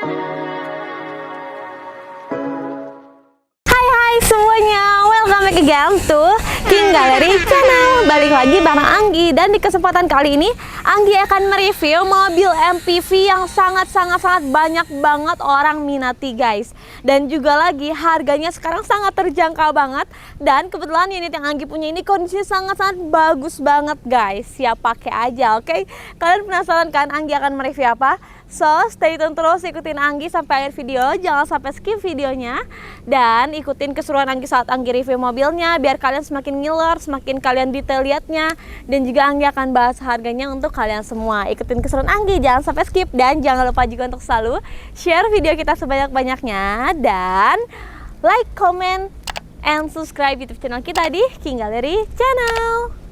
Hai semuanya, welcome back again to King Gallery Channel. Balik lagi bareng Anggi, dan di kesempatan kali ini Anggi akan mereview mobil MPV yang sangat banyak banget orang minati guys. Dan juga lagi harganya sekarang sangat terjangkau banget. Dan kebetulan unit yang Anggi punya ini kondisinya sangat bagus banget guys. Siap pakai aja, oke? Kalian penasaran kan Anggi akan mereview apa? So, stay tune terus, ikutin Anggi sampai akhir video, jangan sampai skip videonya. Dan ikutin keseruan Anggi saat Anggi review mobilnya, biar kalian semakin ngiler, semakin kalian detail liatnya. Dan juga Anggi akan bahas harganya untuk kalian semua. Ikutin keseruan Anggi, jangan sampai skip. Dan jangan lupa juga untuk selalu share video kita sebanyak-banyaknya. Dan like, comment, and subscribe YouTube channel kita di King Gallery Channel.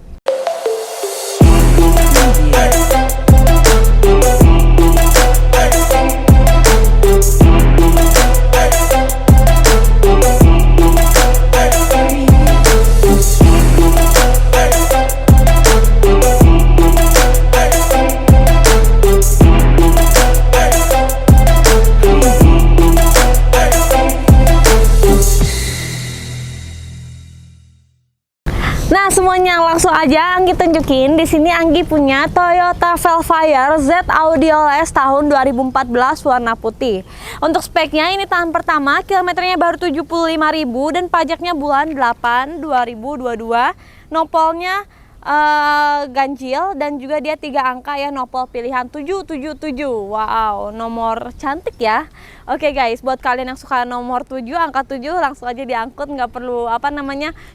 Nah semuanya, langsung aja Anggi tunjukin. Di sini Anggi punya Toyota Velfire Z Audioles tahun 2014 warna putih. Untuk speknya ini tahun pertama, kilometernya baru 75.000 dan pajaknya bulan 8 2022. Nopolnya ganjil dan juga dia 3 angka ya, nopol pilihan 777. Wow, nomor cantik ya. Oke guys, buat kalian yang suka nomor 7, angka 7 langsung aja diangkut, nggak perlu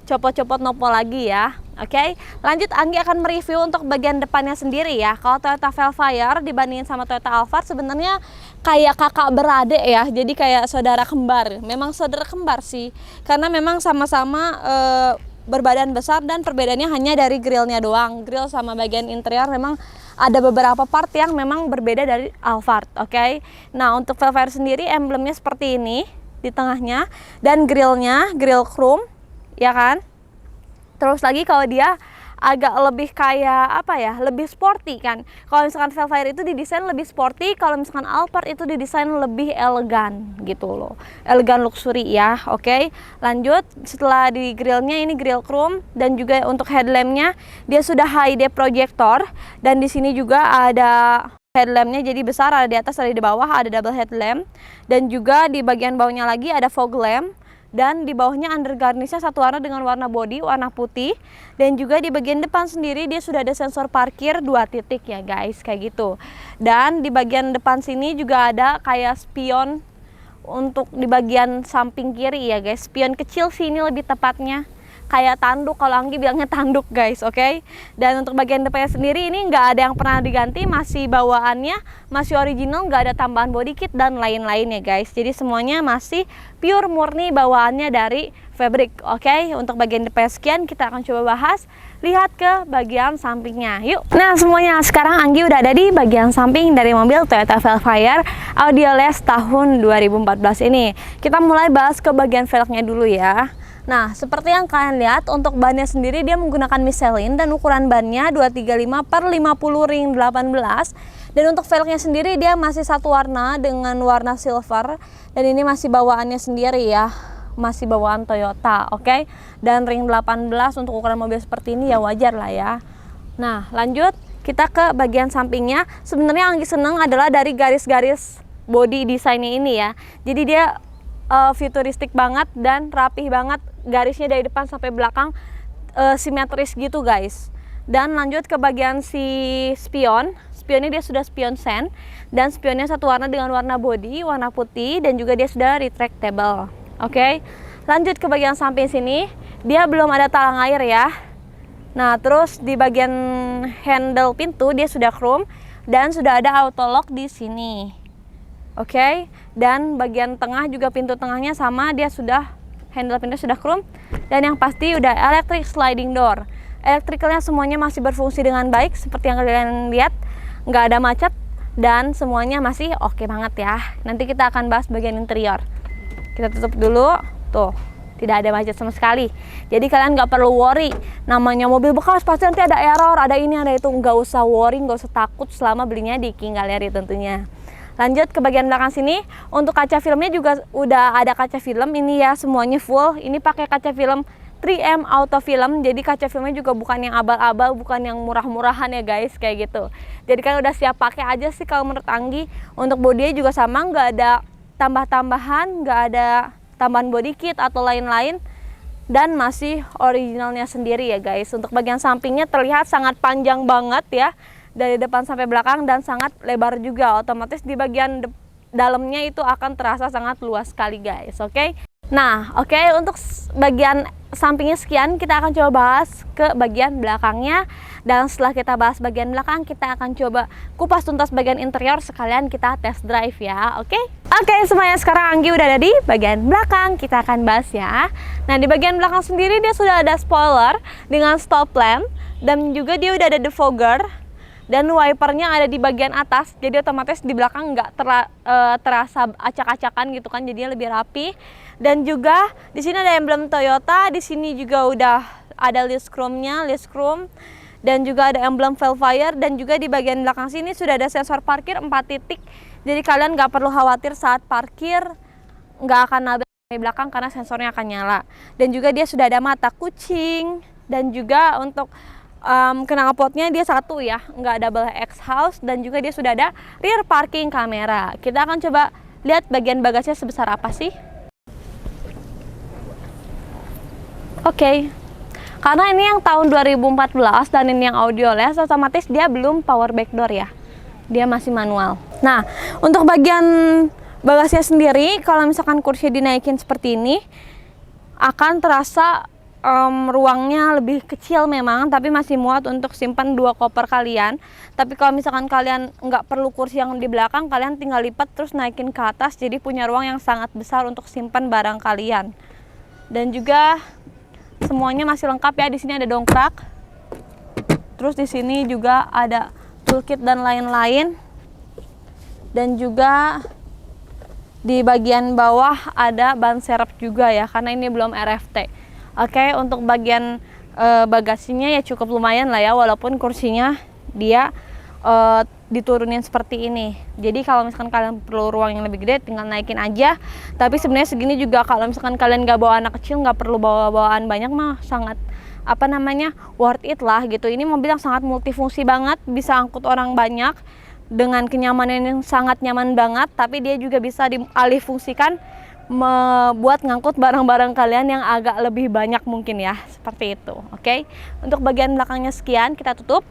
copot-copot nopol lagi ya. Oke, lanjut Anggi akan mereview untuk bagian depannya sendiri ya. Kalau Toyota Velfire dibandingin sama Toyota Alphard sebenarnya kayak kakak beradik ya. Jadi kayak saudara kembar. Memang saudara kembar sih, karena memang sama-sama berbadan besar, dan perbedaannya hanya dari grillnya doang. Grill sama bagian interior memang ada beberapa part yang memang berbeda dari Alphard, oke? Nah untuk Velfire sendiri emblemnya seperti ini di tengahnya, dan grillnya grill chrome ya kan. Terus lagi kalau dia agak lebih kayak apa ya, lebih sporty kan. Kalau misalkan Velfire itu didesain lebih sporty, kalau misalkan Alphard itu didesain lebih elegan gitu loh, elegan luxury ya. Oke, lanjut. Setelah di grillnya ini grill chrome, dan juga untuk headlampnya dia sudah high def projector, dan di sini juga ada headlampnya, jadi besar, ada di atas ada di bawah, ada double headlamp, dan juga di bagian bawahnya lagi ada fog lamp. Dan di bawahnya undergarnishnya satu warna dengan warna body warna putih, dan juga di bagian depan sendiri dia sudah ada sensor parkir 2 titik ya guys, kayak gitu. Dan di bagian depan sini juga ada kayak spion untuk di bagian samping kiri ya guys, spion kecil sini lebih tepatnya, kayak tanduk, kalau Anggi bilangnya tanduk guys, oke? Dan untuk bagian depannya sendiri ini nggak ada yang pernah diganti, masih bawaannya masih original, nggak ada tambahan body kit dan lain-lain ya guys. Jadi semuanya masih pure murni bawaannya dari Fabric, oke? Untuk bagian depan sekian, kita akan coba bahas. Lihat ke bagian sampingnya, yuk. Nah semuanya, sekarang Anggi udah ada di bagian samping dari mobil Toyota Velfire Audioles tahun 2014 ini. Kita mulai bahas ke bagian velgnya dulu ya. Nah, seperti yang kalian lihat, untuk bannya sendiri dia menggunakan Michelin, dan ukuran bannya 235/50 ring 18. Dan untuk velgnya sendiri dia masih satu warna dengan warna silver, dan ini masih bawaannya sendiri ya, masih bawaan Toyota, oke? Dan ring 18 untuk ukuran mobil seperti ini ya wajar lah ya. Nah, lanjut kita ke bagian sampingnya. Sebenarnya Anggi seneng adalah dari garis-garis body desainnya ini ya. Jadi dia futuristik banget dan rapih banget, garisnya dari depan sampai belakang simetris gitu guys. Dan lanjut ke bagian si spionnya dia sudah spion sen, dan spionnya satu warna dengan warna body warna putih, dan juga dia sudah retractable. Oke, lanjut ke bagian samping sini, dia belum ada talang air ya. Nah terus di bagian handle pintu dia sudah chrome, dan sudah ada auto lock di sini. Oke, dan bagian tengah juga pintu tengahnya sama, dia sudah handle pintu sudah chrome, dan yang pasti udah electric sliding door. Elektrikalnya semuanya masih berfungsi dengan baik seperti yang kalian lihat, nggak ada macet dan semuanya masih oke banget ya. Nanti kita akan bahas bagian interior. Kita tutup dulu, tuh tidak ada macet sama sekali. Jadi kalian nggak perlu worry, namanya mobil bekas pasti nanti ada error, ada ini ada itu. Nggak usah worry, nggak usah takut selama belinya di King Gallery tentunya. Lanjut ke bagian belakang sini, untuk kaca filmnya juga udah ada kaca film ini ya, semuanya full. Ini pakai kaca film 3M Auto Film, jadi kaca filmnya juga bukan yang abal-abal, bukan yang murah-murahan ya guys, kayak gitu. Jadi kan udah siap pakai aja sih kalau menurut Anggi. Untuk bodinya juga sama, nggak ada tambah-tambahan, nggak ada tambahan body kit atau lain-lain, dan masih originalnya sendiri ya guys. Untuk bagian sampingnya terlihat sangat panjang banget ya, dari depan sampai belakang, dan sangat lebar juga. Otomatis di bagian dalamnya itu akan terasa sangat luas sekali guys. Oke. Nah, oke, untuk bagian sampingnya sekian, kita akan coba bahas ke bagian belakangnya. Dan setelah kita bahas bagian belakang, kita akan coba kupas tuntas bagian interior, sekalian kita test drive ya. Oke. Oke, semuanya, sekarang Anggi udah ada di bagian belakang, kita akan bahas ya. Nah, di bagian belakang sendiri dia sudah ada spoiler dengan stop lamp, dan juga dia udah ada defogger dan wipernya ada di bagian atas, jadi otomatis di belakang nggak terasa acak-acakan gitu kan, jadinya lebih rapi. Dan juga di sini ada emblem Toyota, di sini juga udah ada list chrome-nya, dan juga ada emblem Velfire, dan juga di bagian belakang sini sudah ada sensor parkir 4 titik, jadi kalian nggak perlu khawatir saat parkir nggak akan nabrak di belakang karena sensornya akan nyala. Dan juga dia sudah ada mata kucing, dan juga untuk knalpotnya dia satu ya, nggak double exhaust, dan juga dia sudah ada rear parking kamera. Kita akan coba lihat bagian bagasinya sebesar apa sih. Oke. Karena ini yang tahun 2014 dan ini yang audioless, otomatis dia belum power back door ya, dia masih manual. Nah, untuk bagian bagasinya sendiri, kalau misalkan kursi dinaikin seperti ini, akan terasa ruangnya lebih kecil memang, tapi masih muat untuk simpan 2 koper kalian. Tapi kalau misalkan kalian nggak perlu kursi yang di belakang, kalian tinggal lipat terus naikin ke atas, jadi punya ruang yang sangat besar untuk simpan barang kalian. Dan juga semuanya masih lengkap ya, di sini ada dongkrak, terus di sini juga ada toolkit dan lain-lain, dan juga di bagian bawah ada ban serep juga ya, karena ini belum RFT. Oke, untuk bagian bagasinya ya cukup lumayan lah ya, walaupun kursinya dia diturunin seperti ini. Jadi kalau misalkan kalian perlu ruang yang lebih gede, tinggal naikin aja. Tapi sebenarnya segini juga kalau misalkan kalian nggak bawa anak kecil, nggak perlu bawa bawaan banyak mah, sangat worth it lah gitu. Ini mobil yang sangat multifungsi banget, bisa angkut orang banyak dengan kenyamanan yang sangat nyaman banget. Tapi dia juga bisa dialih fungsikan buat ngangkut barang-barang kalian yang agak lebih banyak mungkin ya, seperti itu. Oke. Untuk bagian belakangnya sekian, kita tutup.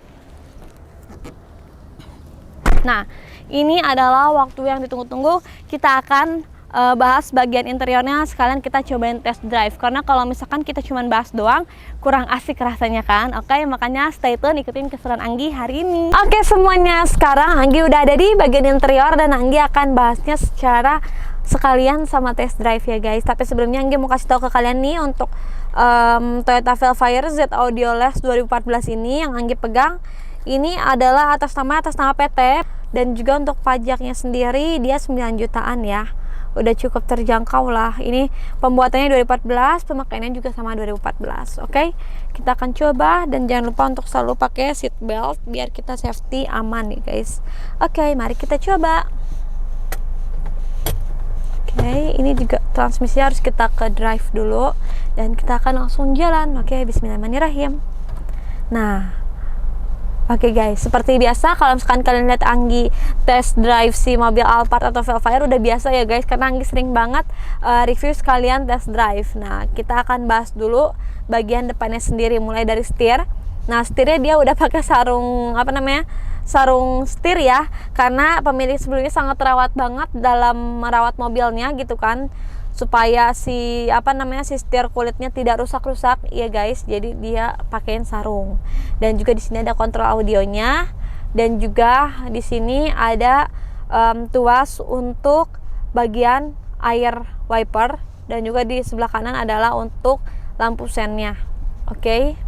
Nah, ini adalah waktu yang ditunggu-tunggu. Kita akan bahas bagian interiornya, sekalian kita cobain test drive. Karena kalau misalkan kita cuma bahas doang, kurang asik rasanya kan. Oke, makanya stay tune, ikutin keseruan Anggi hari ini. Oke semuanya, sekarang Anggi udah ada di bagian interior, dan Anggi akan bahasnya secara sekalian sama test drive ya guys. Tapi sebelumnya Anggi mau kasih tahu ke kalian nih, untuk Toyota Velfire Z Audioless 2014 ini yang Anggi pegang, ini adalah atas nama PT, dan juga untuk pajaknya sendiri dia 9 jutaan ya, udah cukup terjangkau lah. Ini pembuatannya 2014, pemakaiannya juga sama 2014. Oke, kita akan coba, dan jangan lupa untuk selalu pakai seat belt biar kita safety aman nih guys. Oke, mari kita coba. Oke, ini juga transmisi harus kita ke drive dulu, dan kita akan langsung jalan. Oke, bismillahirrahmanirrahim. Nah, oke guys, seperti biasa kalau misalkan kalian lihat Anggi test drive si mobil Alphard atau Velfire, udah biasa ya guys, karena Anggi sering banget review sekalian test drive. Nah, kita akan bahas dulu bagian depannya sendiri, mulai dari setir. Nah, setirnya dia udah pakai sarung sarung setir ya, karena pemilik sebelumnya sangat terawat banget dalam merawat mobilnya gitu kan, supaya si setir kulitnya tidak rusak-rusak ya guys. Jadi dia pakein sarung. Dan juga di sini ada kontrol audionya, dan juga di sini ada tuas untuk bagian air wiper, dan juga di sebelah kanan adalah untuk lampu sennya. Oke.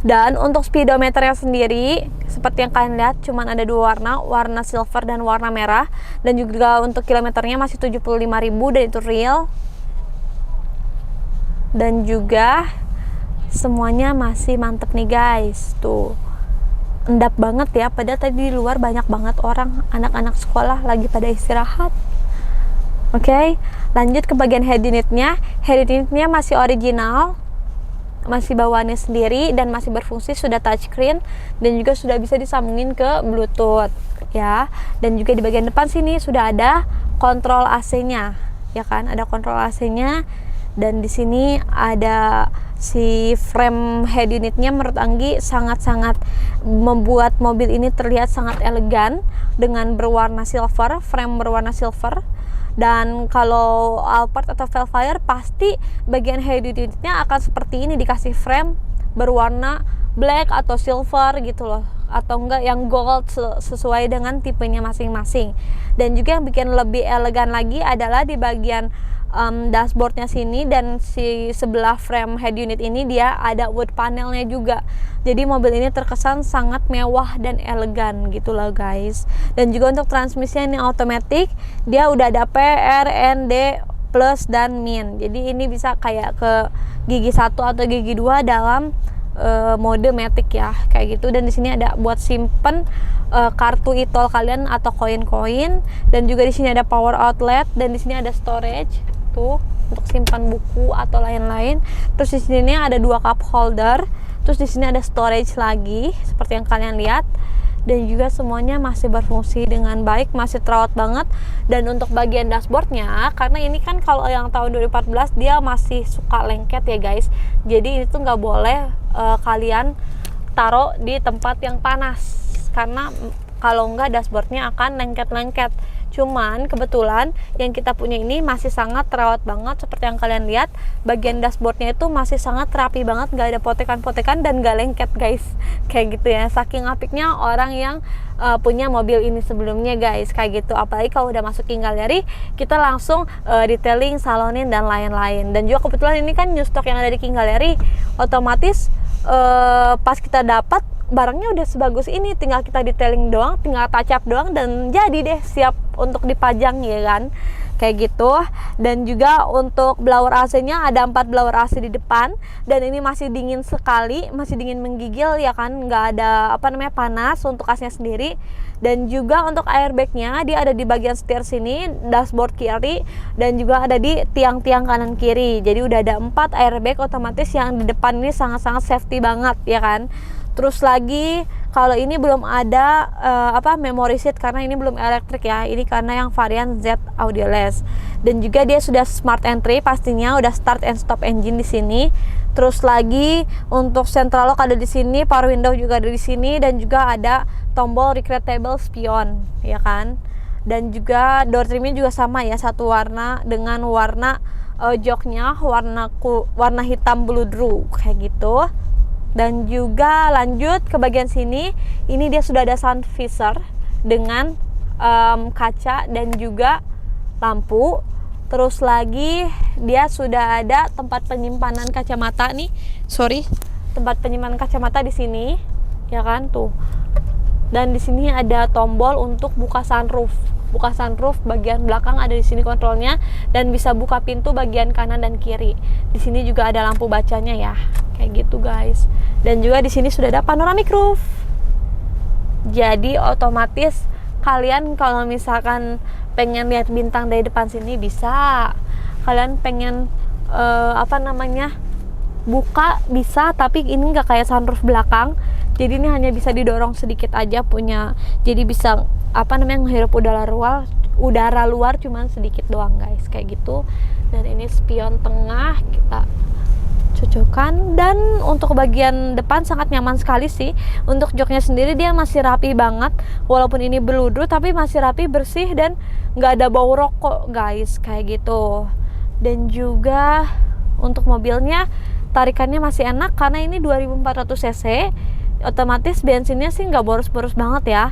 Dan untuk speedometernya sendiri, seperti yang kalian lihat, cuman ada 2 warna, warna silver dan warna merah. Dan juga untuk kilometernya masih 75.000, dan itu real. Dan juga semuanya masih mantep nih guys, tuh. endap banget ya, padahal tadi di luar banyak banget orang, anak-anak sekolah lagi pada istirahat. Oke, lanjut ke bagian head unitnya. Head unitnya masih original, masih bawaannya sendiri dan masih berfungsi, sudah touchscreen dan juga sudah bisa disambungin ke Bluetooth ya. Dan juga di bagian depan sini sudah ada kontrol AC-nya, ya kan? Ada kontrol AC-nya dan di sini ada si frame head unitnya. Menurut Anggi sangat-sangat membuat mobil ini terlihat sangat elegan dengan berwarna silver, frame berwarna silver. Dan kalau Alphard atau Vellfire pasti bagian head unitnya akan seperti ini, dikasih frame berwarna black atau silver gitu loh, atau enggak yang gold sesuai dengan tipenya masing-masing. Dan juga yang bikin lebih elegan lagi adalah di bagian dashboardnya sini dan si sebelah frame head unit ini dia ada wood panelnya juga. Jadi mobil ini terkesan sangat mewah dan elegan gitu loh guys. Dan juga untuk transmisinya ini automatic, dia udah ada P, R, N, D, plus dan min. Jadi ini bisa kayak ke gigi 1 atau gigi 2 dalam mode matic ya, kayak gitu. Dan di sini ada buat simpen kartu e-tol kalian atau koin-koin, dan juga di sini ada power outlet, dan di sini ada storage tuh untuk simpan buku atau lain-lain. Terus di sini ada 2 cup holder, terus di sini ada storage lagi seperti yang kalian lihat. Dan juga semuanya masih berfungsi dengan baik, masih terawat banget. Dan untuk bagian dashboardnya, karena ini kan kalau yang tahun 2014 dia masih suka lengket ya guys, jadi itu nggak boleh kalian taruh di tempat yang panas, karena kalau nggak dashboardnya akan lengket-lengket. Cuman kebetulan yang kita punya ini masih sangat terawat banget, seperti yang kalian lihat bagian dashboardnya itu masih sangat rapi banget, nggak ada potekan-potekan dan nggak lengket guys, kayak gitu ya. Saking apiknya orang yang punya mobil ini sebelumnya guys, kayak gitu. Apalagi kalau udah masuk King Gallery, kita langsung detailing, salonin dan lain-lain. Dan juga kebetulan ini kan new stock yang ada di King Gallery, otomatis pas kita dapat barangnya udah sebagus ini, tinggal kita detailing doang, tinggal touch up doang dan jadi deh siap untuk dipajang ya kan, kayak gitu. Dan juga untuk blower AC-nya ada 4 blower AC di depan, dan ini masih dingin sekali, masih dingin menggigil ya kan, nggak ada panas untuk AC-nya sendiri. Dan juga untuk airbag-nya dia ada di bagian setir sini, dashboard kiri, dan juga ada di tiang-tiang kanan kiri. Jadi udah ada 4 airbag otomatis yang di depan ini sangat-sangat safety banget ya kan. Terus lagi kalau ini belum ada memory seat karena ini belum elektrik ya. Ini karena yang varian Z Audioless. Dan juga dia sudah smart entry, pastinya udah start and stop engine di sini. Terus lagi untuk central lock ada di sini, power window juga ada di sini, dan juga ada tombol recreatable spion ya kan. Dan juga door trimnya juga sama ya, satu warna dengan warna joknya warna hitam bludru kayak gitu. Dan juga lanjut ke bagian sini, ini dia sudah ada sun visor dengan kaca dan juga lampu. Terus lagi dia sudah ada tempat penyimpanan kacamata nih, tempat penyimpanan kacamata di sini, ya kan tuh. Dan di sini ada tombol untuk buka sunroof. Buka sunroof bagian belakang ada di sini kontrolnya, dan bisa buka pintu bagian kanan dan kiri. Di sini juga ada lampu bacanya ya, kayak gitu guys. Dan juga di sini sudah ada panoramic roof. Jadi otomatis kalian kalau misalkan pengen lihat bintang dari depan sini bisa. Kalian pengen buka bisa, tapi ini nggak kayak sunroof belakang. Jadi ini hanya bisa didorong sedikit aja punya. Jadi bisa menghirup udara luar cuman sedikit doang guys, kayak gitu. Dan ini spion tengah kita cocokkan. Dan untuk bagian depan sangat nyaman sekali sih. Untuk joknya sendiri dia masih rapi banget, walaupun ini beludru tapi masih rapi, bersih, dan nggak ada bau rokok guys, kayak gitu. Dan juga untuk mobilnya tarikannya masih enak karena ini 2400 cc. Otomatis bensinnya sih nggak boros-boros banget ya,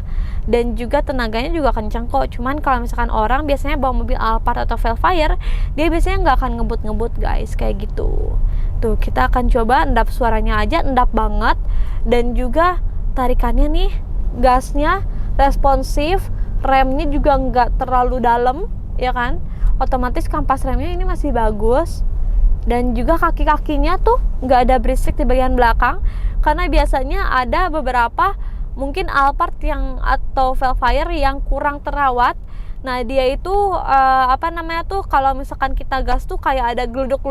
dan juga tenaganya juga kencang kok. Cuman kalau misalkan orang biasanya bawa mobil Alphard atau Vellfire, dia biasanya nggak akan ngebut-ngebut guys, kayak gitu. Tuh kita akan coba endap suaranya aja, endap banget. Dan juga tarikannya nih, gasnya responsif, remnya juga nggak terlalu dalam ya kan. Otomatis kampas remnya ini masih bagus. Dan juga kaki-kakinya tuh nggak ada berisik di bagian belakang, karena biasanya ada beberapa mungkin Alphard yang atau Velfire yang kurang terawat. Nah dia itu kalau misalkan kita gas tuh kayak ada geluduk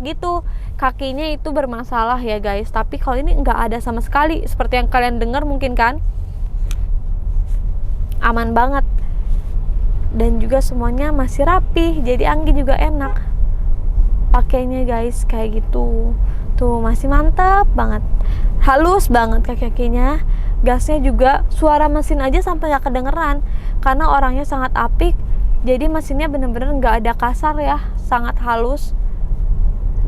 gitu, kakinya itu bermasalah ya guys. Tapi kalau ini nggak ada sama sekali, seperti yang kalian dengar mungkin kan, aman banget. Dan juga semuanya masih rapi, jadi Anggi juga enak pakainya guys, kayak gitu. Tuh masih mantap banget, halus banget kaki-kakinya. Gasnya juga, suara mesin aja sampai gak kedengeran karena orangnya sangat apik. Jadi mesinnya bener-bener gak ada kasar ya, sangat halus.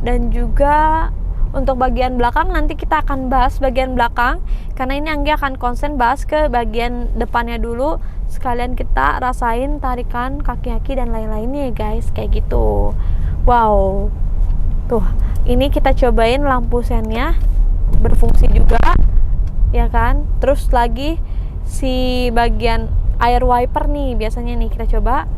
Dan juga untuk bagian belakang nanti kita akan bahas bagian belakang, karena ini Anggi akan konsen bahas ke bagian depannya dulu, sekalian kita rasain tarikan kaki-kaki dan lain-lainnya ya guys, kayak gitu. Wow, tuh ini kita cobain lampu sennya berfungsi juga ya kan. Terus lagi si bagian air wiper nih, biasanya nih kita coba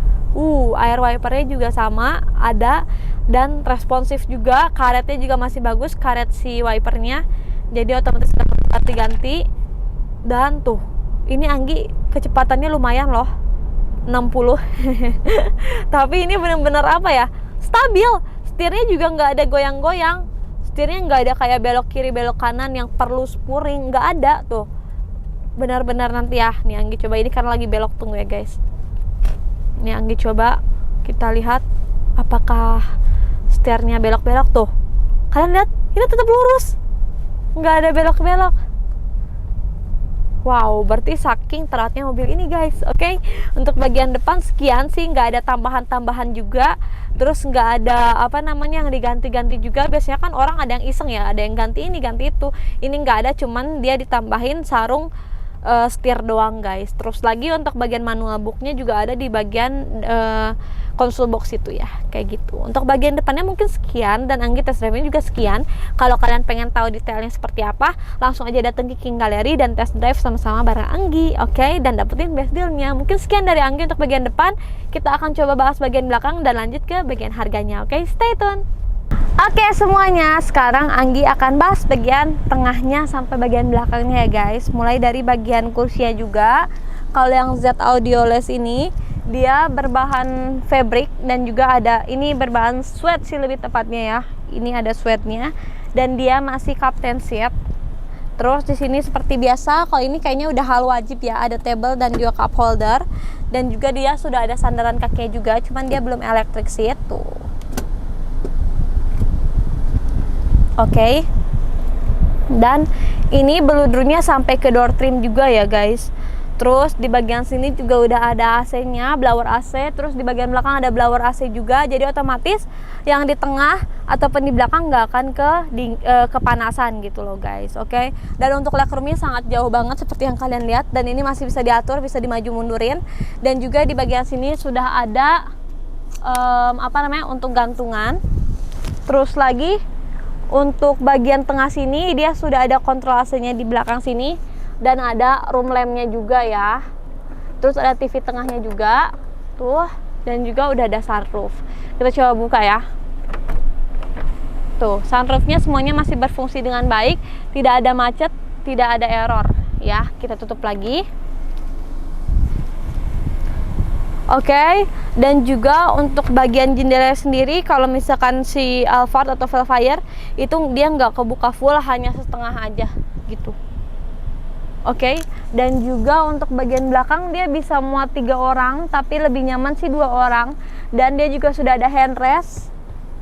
air wipernya juga sama ada dan responsif juga, karetnya juga masih bagus, karet si wipernya, jadi otomatis ganti-ganti. Dan tuh ini Anggi kecepatannya lumayan loh, 60 tapi ini bener-bener stabil. Setirnya juga nggak ada goyang-goyang, setirnya nggak ada kayak belok kiri belok kanan yang perlu spuring, nggak ada tuh. Benar-benar nanti ya, nih Anggi coba ini karena lagi belok, tunggu ya guys. Nih Anggi coba, kita lihat apakah setirnya belok-belok tuh. Kalian lihat, ini tetap lurus, nggak ada belok-belok. Wow, berarti saking teratnya mobil ini guys. Oke, untuk bagian depan sekian sih, nggak ada tambahan-tambahan juga. Terus nggak ada yang diganti-ganti juga. Biasanya kan orang ada yang iseng ya, ada yang ganti ini ganti itu. Ini nggak ada, cuman dia ditambahin sarung setir doang guys. Terus lagi untuk bagian manual booknya juga ada di bagian console box itu ya, kayak gitu. Untuk bagian depannya mungkin sekian, dan Anggi test drive-nya juga sekian. Kalau kalian pengen tahu detailnya seperti apa, langsung aja datang ke King Gallery dan test drive sama-sama bareng Anggi, oke? Dan dapetin best dealnya. Mungkin sekian dari Anggi untuk bagian depan. Kita akan coba bahas bagian belakang dan lanjut ke bagian harganya, oke? Stay tune. Oke semuanya, sekarang Anggi akan bahas bagian tengahnya sampai bagian belakangnya ya guys. Mulai dari bagian kursinya juga. Kalau yang Z Audioless ini dia berbahan fabric dan juga ada ini berbahan suede sih lebih tepatnya ya. Ini ada suede-nya dan dia masih captain seat. Terus di sini seperti biasa, kalau ini kayaknya udah hal wajib ya, ada table dan juga cup holder, dan juga dia sudah ada sandaran kakinya juga, cuman dia belum electric seat tuh. Oke. Dan ini beludrunya sampai ke door trim juga ya guys. Terus di bagian sini juga udah ada AC-nya, blower AC. Terus di bagian belakang ada blower AC juga. Jadi otomatis yang di tengah ataupun di belakang nggak akan kepanasan gitu loh guys. Oke. Dan untuk legroomnya sangat jauh banget seperti yang kalian lihat. Dan ini masih bisa diatur, bisa dimaju mundurin. Dan juga di bagian sini sudah ada untuk gantungan. Terus lagi untuk bagian tengah sini dia sudah ada kontrol AC-nya di belakang sini, dan ada room lamp-nya juga ya. Terus ada TV tengahnya juga tuh, dan juga udah ada sunroof. Kita coba buka ya. Tuh, sunroof-nya semuanya masih berfungsi dengan baik, tidak ada macet, tidak ada error ya. Kita tutup lagi. Oke, dan juga untuk bagian jendela sendiri, kalau misalkan si Alphard atau Velfire itu dia nggak kebuka full, hanya setengah aja gitu. Oke, dan juga untuk bagian belakang dia bisa muat 3 orang, tapi lebih nyaman sih 2 orang. Dan dia juga sudah ada handrest,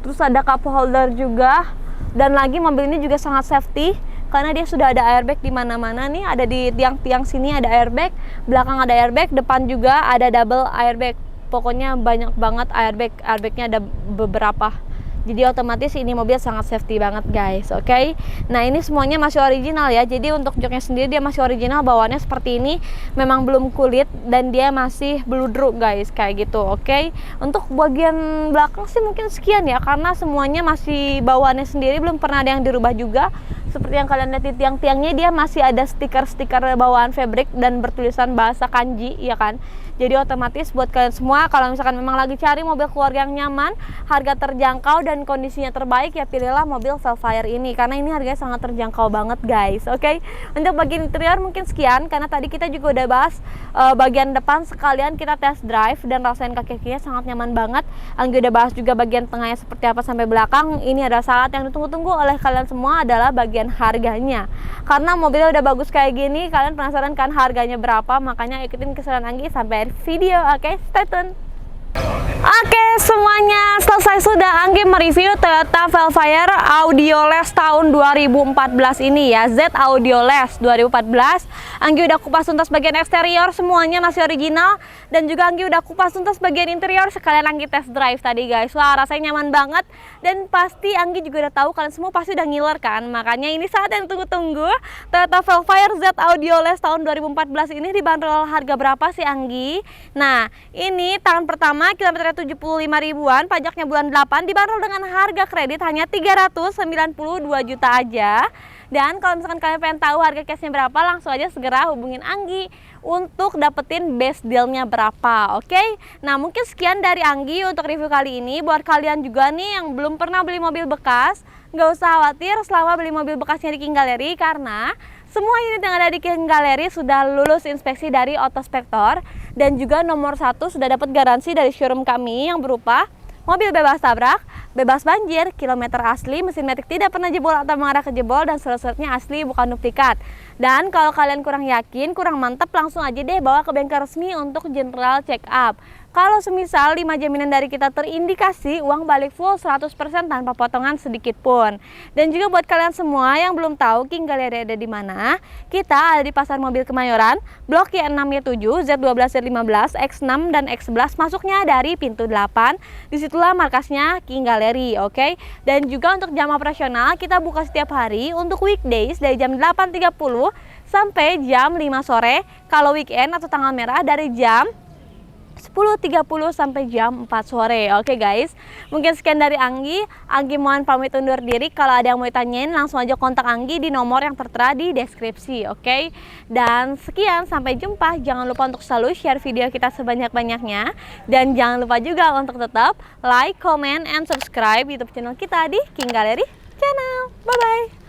terus ada cup holder juga. Dan lagi mobil ini juga sangat safety, karena dia sudah ada airbag di mana-mana nih, ada di tiang-tiang sini ada airbag, belakang ada airbag, depan juga ada double airbag. Pokoknya banyak banget airbagnya ada beberapa. Jadi otomatis ini mobil sangat safety banget guys, oke? Nah ini semuanya masih original ya. Jadi untuk joknya sendiri dia masih original, bawaannya seperti ini. Memang belum kulit dan dia masih bludruk guys, kayak gitu, oke? Untuk bagian belakang sih mungkin sekian ya, karena semuanya masih bawaannya sendiri, belum pernah ada yang dirubah juga. Seperti yang kalian lihat di tiang-tiangnya, dia masih ada stiker-stiker bawaan fabric dan bertulisan bahasa kanji ya kan. Jadi otomatis buat kalian semua kalau misalkan memang lagi cari mobil keluarga yang nyaman, harga terjangkau dan kondisinya terbaik, ya pilihlah mobil Velfire ini karena ini harganya sangat terjangkau banget guys. Oke. Untuk bagian interior mungkin sekian karena tadi kita juga udah bahas bagian depan, sekalian kita test drive dan rasain kaki-kakinya sangat nyaman banget. Anggi udah bahas juga bagian tengahnya seperti apa sampai belakang. Ini adalah saat yang ditunggu-tunggu oleh kalian semua adalah bagian harganya. Karena mobilnya udah bagus kayak gini, kalian penasaran kan harganya berapa? Makanya ikutin keseruan Anggi sampai video. Oke, stay tune. Oke, semuanya selesai sudah. Anggi mereview Toyota Velfire Audioless tahun 2014 ini ya, Z Audioless 2014. Anggi udah kupas tuntas bagian eksterior, semuanya masih original. Dan juga Anggi udah kupas tuntas bagian interior, sekalian Anggi test drive tadi guys. Wah, rasanya nyaman banget. Dan pasti Anggi juga udah tahu kalian semua pasti udah ngiler kan. Makanya ini saat yang tunggu-tunggu. Toyota Velfire Z Audioless tahun 2014 ini dibanderol harga berapa sih Anggi? Nah, ini tahun pertama kilometer 75 ribuan, pajaknya bulan 8, dibanderol dengan harga kredit hanya 392 juta aja. Dan kalau misalkan kalian pengen tahu harga cashnya berapa, langsung aja segera hubungin Anggi untuk dapetin best dealnya berapa. Oke, nah mungkin sekian dari Anggi untuk review kali ini. Buat kalian juga nih yang belum pernah beli mobil bekas, nggak usah khawatir selama beli mobil bekasnya di King Gallery, karena semua unit yang ada di King Gallery sudah lulus inspeksi dari Autospektor. Dan juga nomor 1 sudah dapat garansi dari showroom kami yang berupa mobil bebas tabrak, bebas banjir, kilometer asli, mesin matic tidak pernah jebol atau mengarah ke jebol, dan surat-suratnya asli bukan duplikat. Dan kalau kalian kurang yakin, kurang mantep, langsung aja deh bawa ke bengkel resmi untuk general check up. Kalau semisal 5 jaminan dari kita terindikasi, uang balik full 100% tanpa potongan sedikit pun. Dan juga buat kalian semua yang belum tahu King Gallery ada di mana, kita ada di Pasar Mobil Kemayoran, Blok Y6 Y7, Z12 Z15, X6 dan X11, masuknya dari pintu 8. Disitulah markasnya King Gallery, oke? Dan juga untuk jam operasional kita buka setiap hari untuk weekdays dari jam 8.30 sampai jam 5 sore. Kalau weekend atau tanggal merah dari jam 10.30 sampai jam 4 sore. Oke guys, mungkin sekian dari Anggi. Anggi mohon pamit undur diri. Kalau ada yang mau ditanyain, langsung aja kontak Anggi di nomor yang tertera di deskripsi. Oke, dan sekian, sampai jumpa. Jangan lupa untuk selalu share video kita sebanyak-banyaknya. Dan jangan lupa juga untuk tetap like, comment, and subscribe YouTube channel kita di King Gallery Channel. Bye-bye.